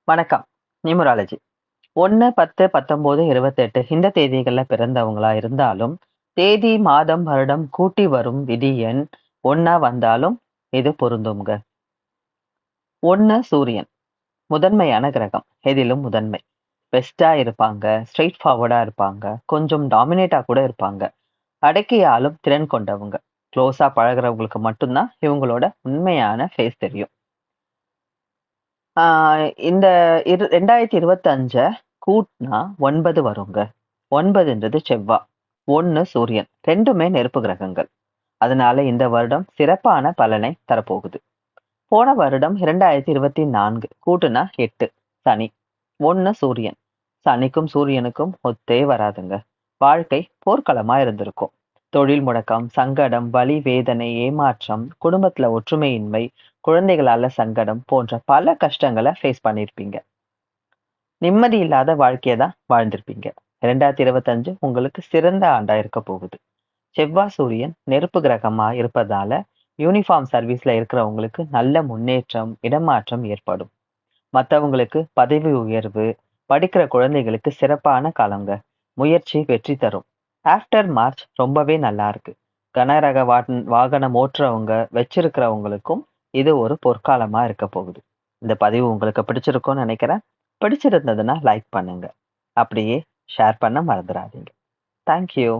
வணக்கம். நியூமராலஜி 1, 10, 19, 28 இந்த தேதிகள்ல பிறந்தவங்களா இருந்தாலும், தேதி, மாதம், வருடம் கூட்டி வரும் விதி எண் 1 வந்தாலும் இது பொருந்தும்ங்க. 1 சூரியன். முதன்மையான கிரகம். எதிலும் முதன்மை. பெஸ்ட்டா இருப்பாங்க, ஸ்ட்ரெய்ட் ஃபார்வர்டா இருப்பாங்க, கொஞ்சம் டாமினேட்டா கூட இருப்பாங்க. அடக்கி ஆளும் திறன் கொண்டவங்க. க்ளோஸா பழகுறவங்களுக்கு மட்டும் தான் இவங்களோட உண்மையான ஃபேஸ் தெரியும். ஆ இந்த 2025 கூட்டுனா 9 வருங்க. 9ன்றது செவ்வா. 1 சூரியன். 2மே நெருப்பு கிரகங்கள். அதனால இந்த வருடம் சிறப்பான பலனை தரப்போகுது. போன வருடம் 2024 கூட்டுனா 8 சனி. 1 சூரியன். சனிக்கும் சூரியனுக்கும் ஒத்தே வராதுங்க. வாழ்க்கை போர்க்களமா இருந்திருக்கும். தொழில் முடக்கம், சங்கடம், வலி, வேதனை, ஏமாற்றம், குடும்பத்துல ஒற்றுமையின்மை, குழந்தைகளால சங்கடம் போன்ற பல கஷ்டங்கள ஃபேஸ் பண்ணியிருப்பீங்க. நிம்மதி இல்லாத வாழ்க்கைய தான் வாழ்ந்திருப்பீங்க. 2025 உங்களுக்கு சிறந்த ஆண்டா இருக்க போகுது. செவ்வாய், சூரியன் நெருப்பு கிரகமா இருப்பதால, யூனிஃபார்ம் சர்வீஸ்ல இருக்கிறவங்களுக்கு நல்ல முன்னேற்றம், இடமாற்றம் ஏற்படும். மத்தவங்களுக்கு பதவி உயர்வு, படிக்கிற குழந்தைகளுக்கு சிறப்பான காலங்க. முயற்சி வெற்றி தரும். ஆஃப்டர் மார்ச் ரொம்பவே நல்லா இருக்கு. கனரக வாகனம் ஓட்டுறவங்க, வச்சிருக்கிறவங்களுக்கும் இது ஒரு பொற்காலமா இருக்க போகுது. இந்த பதிவு உங்களுக்கு பிடிச்சிருக்கும்னு நினைக்கிறேன். பிடிச்சிருந்ததுன்னா லைக் பண்ணுங்க. அப்படியே ஷேர் பண்ண மறந்துடாதீங்க. Thank you.